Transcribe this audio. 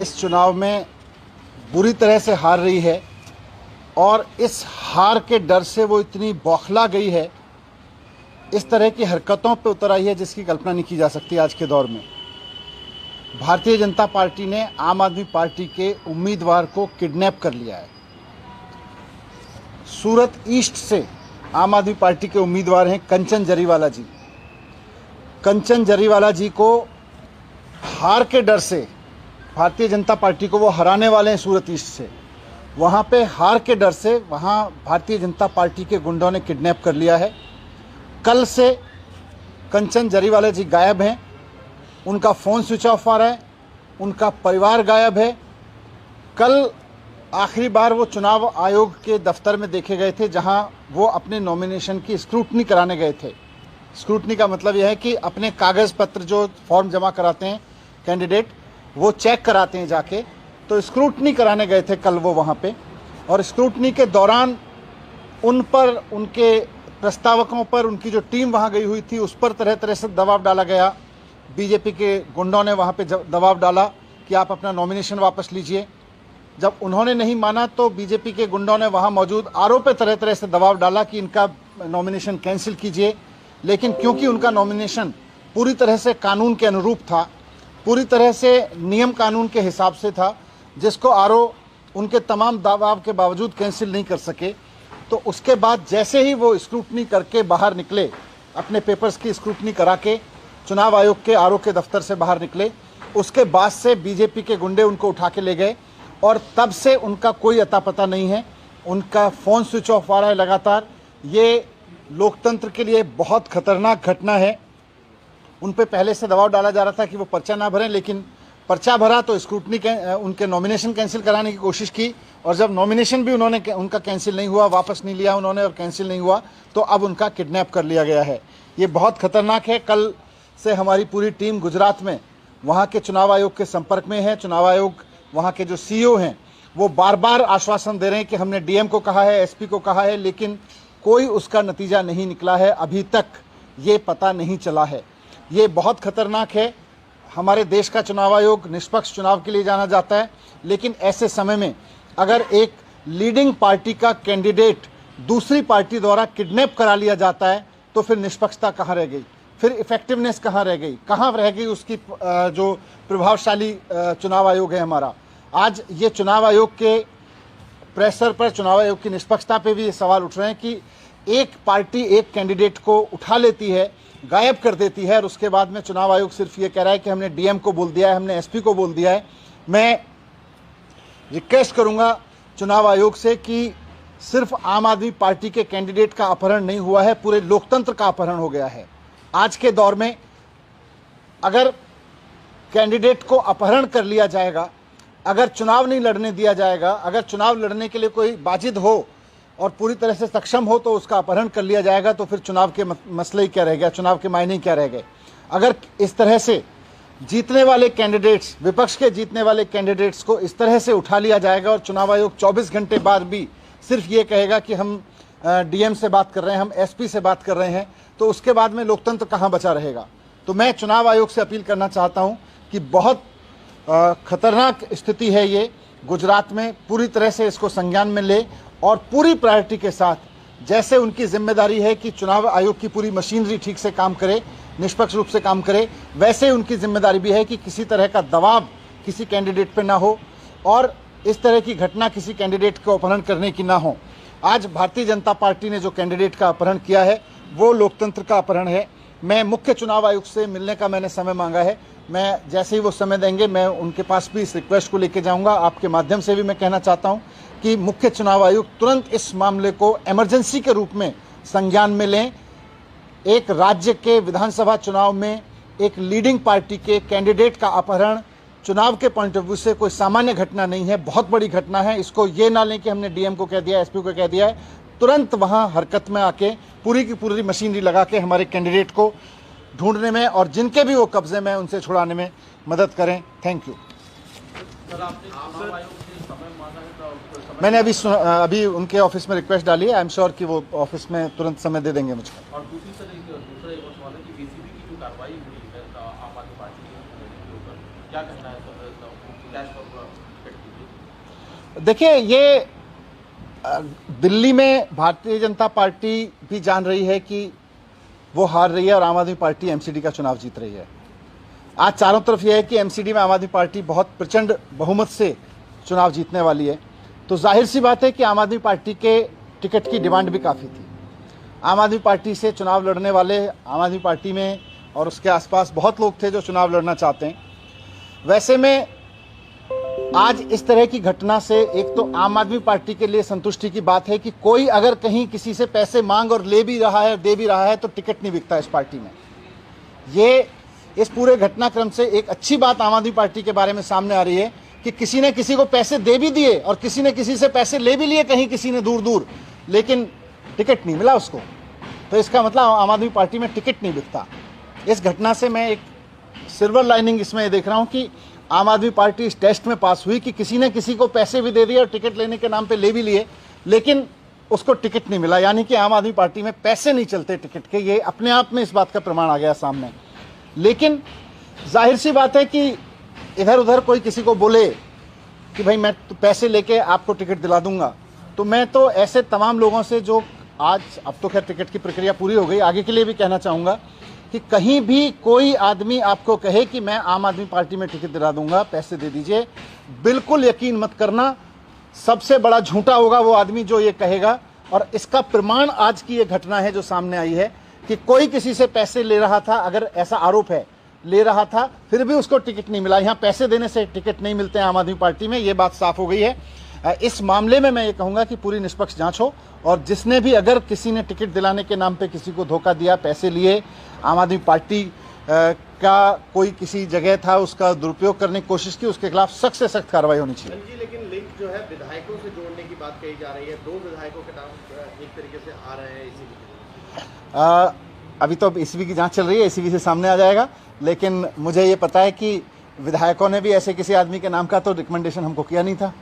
इस चुनाव में बुरी तरह से हार रही है और इस हार के डर से वो इतनी बौखला गई है, इस तरह की हरकतों पे उतर आई है जिसकी कल्पना नहीं की जा सकती। आज के दौर में भारतीय जनता पार्टी ने आम आदमी पार्टी के उम्मीदवार को किडनैप कर लिया है। सूरत ईस्ट से आम आदमी पार्टी के उम्मीदवार हैं कंचन जरीवाला जी। कंचन जरीवाला जी को हार के डर से भारतीय जनता पार्टी को वो हराने वाले हैं सूरत ईस्ट से, वहाँ पे हार के डर से वहाँ भारतीय जनता पार्टी के गुंडों ने किडनैप कर लिया है। कल से कंचन जरीवाला जी गायब हैं, उनका फ़ोन स्विच ऑफ आ रहा है, उनका परिवार गायब है। कल आखिरी बार वो चुनाव आयोग के दफ्तर में देखे गए थे जहां वो अपने नॉमिनेशन की स्क्रूटनी कराने गए थे। स्क्रूटनी का मतलब यह है कि अपने कागज़ पत्र जो फॉर्म जमा कराते हैं कैंडिडेट, वो चेक कराते हैं जाके, तो स्क्रूटनी कराने गए थे कल वो वहाँ पे। और स्क्रूटनी के दौरान उन पर, उनके प्रस्तावकों पर, उनकी जो टीम वहाँ गई हुई थी उस पर तरह तरह से दबाव डाला गया। बीजेपी के गुंडों ने वहाँ पे दबाव डाला कि आप अपना नॉमिनेशन वापस लीजिए। जब उन्होंने नहीं माना तो बीजेपी के गुंडों ने वहाँ मौजूद आरओ पे तरह तरह से दबाव डाला कि इनका नॉमिनेशन कैंसिल कीजिए। लेकिन क्योंकि उनका नॉमिनेशन पूरी तरह से कानून के अनुरूप था, पूरी तरह से नियम कानून के हिसाब से था, जिसको आरओ उनके तमाम दबाव के बावजूद कैंसिल नहीं कर सके, तो उसके बाद जैसे ही वो स्क्रूटनी करके बाहर निकले, अपने पेपर्स की स्क्रूटनी करा के चुनाव आयोग के आरओ के दफ्तर से बाहर निकले, उसके बाद से बीजेपी के गुंडे उनको उठा के ले गए और तब से उनका कोई अता पता नहीं है। उनका फ़ोन स्विच ऑफ आ रहा है लगातार। ये लोकतंत्र के लिए बहुत खतरनाक घटना है। उन पे पहले से दबाव डाला जा रहा था कि वो पर्चा ना भरें, लेकिन पर्चा भरा तो स्क्रूटनी उनके नॉमिनेशन कैंसिल कराने की कोशिश की, और जब नॉमिनेशन भी उनका कैंसिल नहीं हुआ, वापस नहीं लिया उन्होंने और कैंसिल नहीं हुआ, तो अब उनका किडनैप कर लिया गया है। ये बहुत खतरनाक है। कल से हमारी पूरी टीम गुजरात में वहाँ के चुनाव आयोग के संपर्क में है। चुनाव आयोग वहाँ के जो सीईओ हैं वो बार बार आश्वासन दे रहे हैं कि हमने डीएम को कहा है, एसपी को कहा है, लेकिन कोई उसका नतीजा नहीं निकला है। अभी तक ये पता नहीं चला है। ये बहुत खतरनाक है। हमारे देश का चुनाव आयोग निष्पक्ष चुनाव के लिए जाना जाता है, लेकिन ऐसे समय में अगर एक लीडिंग पार्टी का कैंडिडेट दूसरी पार्टी द्वारा किडनैप करा लिया जाता है तो फिर निष्पक्षता कहाँ रह गई, फिर इफेक्टिवनेस कहाँ रह गई, कहाँ रह गई उसकी जो प्रभावशाली चुनाव आयोग है हमारा। आज ये चुनाव आयोग के प्रेशर पर, चुनाव आयोग की निष्पक्षता पे भी ये सवाल उठ रहे हैं कि एक पार्टी एक कैंडिडेट को उठा लेती है, गायब कर देती है, और उसके बाद में चुनाव आयोग सिर्फ ये कह रहा है कि हमने डीएम को बोल दिया है, हमने एसपी को बोल दिया है। मैं रिक्वेस्ट करूंगा चुनाव आयोग से कि सिर्फ आम आदमी पार्टी के कैंडिडेट का अपहरण नहीं हुआ है, पूरे लोकतंत्र का अपहरण हो गया है। आज के दौर में अगर कैंडिडेट को अपहरण कर लिया जाएगा, अगर चुनाव नहीं लड़ने दिया जाएगा, अगर चुनाव लड़ने के लिए कोई बाजिद हो और पूरी तरह से सक्षम हो तो उसका अपहरण कर लिया जाएगा, तो फिर चुनाव के मसले ही क्या रह गया, चुनाव के मायने क्या रह गए। अगर इस तरह से जीतने वाले कैंडिडेट्स, विपक्ष के जीतने वाले कैंडिडेट्स को इस तरह से उठा लिया जाएगा और चुनाव आयोग 24 घंटे बाद भी सिर्फ ये कहेगा कि हम डीएम से बात कर रहे हैं, हम एसपी से बात कर रहे हैं, तो उसके बाद में लोकतंत्र कहाँ बचा रहेगा। तो मैं चुनाव आयोग से अपील करना चाहता हूँ कि बहुत खतरनाक स्थिति है ये गुजरात में, पूरी तरह से इसको संज्ञान में ले और पूरी प्रायोरिटी के साथ, जैसे उनकी जिम्मेदारी है कि चुनाव आयोग की पूरी मशीनरी ठीक से काम करे, निष्पक्ष रूप से काम करे, वैसे उनकी जिम्मेदारी भी है कि किसी तरह का दबाव किसी कैंडिडेट पे ना हो और इस तरह की घटना किसी कैंडिडेट को अपहरण करने की ना हो। आज भारतीय जनता पार्टी ने जो कैंडिडेट का अपहरण किया है वो लोकतंत्र का अपहरण है। मैं मुख्य चुनाव आयुक्त से मिलने का मैंने समय मांगा है। मैं जैसे ही वो समय देंगे मैं उनके पास भी इस रिक्वेस्ट को लेके जाऊंगा। आपके माध्यम से भी मैं कहना चाहता हूं कि मुख्य चुनाव आयुक्त तुरंत इस मामले को इमरजेंसी के रूप में संज्ञान में लें। एक राज्य के विधानसभा चुनाव में एक लीडिंग पार्टी के कैंडिडेट का अपहरण चुनाव के पॉइंट ऑफ व्यू से कोई सामान्य घटना नहीं है, बहुत बड़ी घटना है। इसको ये ना लें कि हमने डीएम को कह दिया, एसपी को कह दिया है। तुरंत वहां हरकत में आके पूरी की पूरी मशीनरी लगा के हमारे कैंडिडेट को ढूंढने में और जिनके भी वो कब्जे में उनसे छुड़ाने में मदद करें। Thank you. मैंने अभी उनके ऑफिस में रिक्वेस्ट डाली है। आई एम श्योर कि वो ऑफिस में तुरंत समय दे देंगे मुझको। और दूसरी तरह एक सवाल है कि बीसीबी की जो कार्रवाई हुई है आम आदमी पार्टी के ऊपर, क्या कहना है देखिए, ये दिल्ली में भारतीय जनता पार्टी भी जान रही है कि वो हार रही है और आम आदमी पार्टी एमसीडी का चुनाव जीत रही है। आज चारों तरफ यह है कि एमसीडी में आम आदमी पार्टी बहुत प्रचंड बहुमत से चुनाव जीतने वाली है। तो जाहिर सी बात है कि आम आदमी पार्टी के टिकट की डिमांड भी काफ़ी थी। आम आदमी पार्टी से चुनाव लड़ने वाले आम आदमी पार्टी में और उसके आसपास बहुत लोग थे जो चुनाव लड़ना चाहते हैं। वैसे में आज इस तरह की घटना से एक तो आम आदमी पार्टी के लिए संतुष्टि की बात है कि कोई अगर कहीं किसी से पैसे मांग और ले भी रहा है और दे भी रहा है तो टिकट नहीं बिकता इस पार्टी में। ये इस पूरे घटनाक्रम से एक अच्छी बात आम आदमी पार्टी के बारे में सामने आ रही है कि किसी ने किसी को पैसे दे भी दिए और किसी ने किसी से पैसे ले भी लिए, कहीं किसी ने दूर दूर, लेकिन टिकट नहीं मिला उसको। तो इसका मतलब आम आदमी पार्टी में टिकट नहीं बिकता। इस घटना से मैं एक सिल्वर लाइनिंग इसमें देख रहा हूं कि आम आदमी पार्टी इस टेस्ट में पास हुई कि किसी ने किसी को पैसे भी दे दिए और टिकट लेने के नाम पे ले भी लिए, लेकिन उसको टिकट नहीं मिला। यानी कि आम आदमी पार्टी में पैसे नहीं चलते टिकट के। ये अपने आप में इस बात का प्रमाण आ गया सामने। लेकिन जाहिर सी बात है कि इधर उधर कोई किसी को बोले कि भाई मैं तो पैसे लेके आपको टिकट दिला दूंगा, तो मैं तो ऐसे तमाम लोगों से जो आज, अब तो खैर टिकट की प्रक्रिया पूरी हो गई, आगे के लिए भी कहना चाहूँगा कि कहीं भी कोई आदमी आपको कहे कि मैं आम आदमी पार्टी में टिकट दिला दूंगा, पैसे दे दीजिए, बिल्कुल यकीन मत करना। सबसे बड़ा झूठा होगा वो आदमी जो ये कहेगा। और इसका प्रमाण आज की ये घटना है जो सामने आई है कि कोई किसी से पैसे ले रहा था, अगर ऐसा आरोप है, ले रहा था, फिर भी उसको टिकट नहीं मिला। यहाँ पैसे देने से टिकट नहीं मिलते हैं आम आदमी पार्टी में, ये बात साफ हो गई है। इस मामले में मैं ये कहूँगा कि पूरी निष्पक्ष जांच हो और जिसने भी, अगर किसी ने टिकट दिलाने के नाम पे किसी को धोखा दिया, पैसे लिए, आम आदमी पार्टी का कोई किसी जगह था, उसका दुरुपयोग करने की कोशिश की, उसके खिलाफ सख्त से सख्त कार्रवाई होनी चाहिए। जी, लेकिन लिंक जो है विधायकों से जोड़ने की बात कही जा रही है। 2 विधायकों के नाम एक तरीके से आ रहे हैं इसी। अभी तो ईसीबी की जांच चल रही है, ईसीबी से सामने आ जाएगा। लेकिन मुझे ये पता है कि विधायकों ने भी ऐसे किसी आदमी के नाम का तो रिकमेंडेशन हमको किया नहीं था।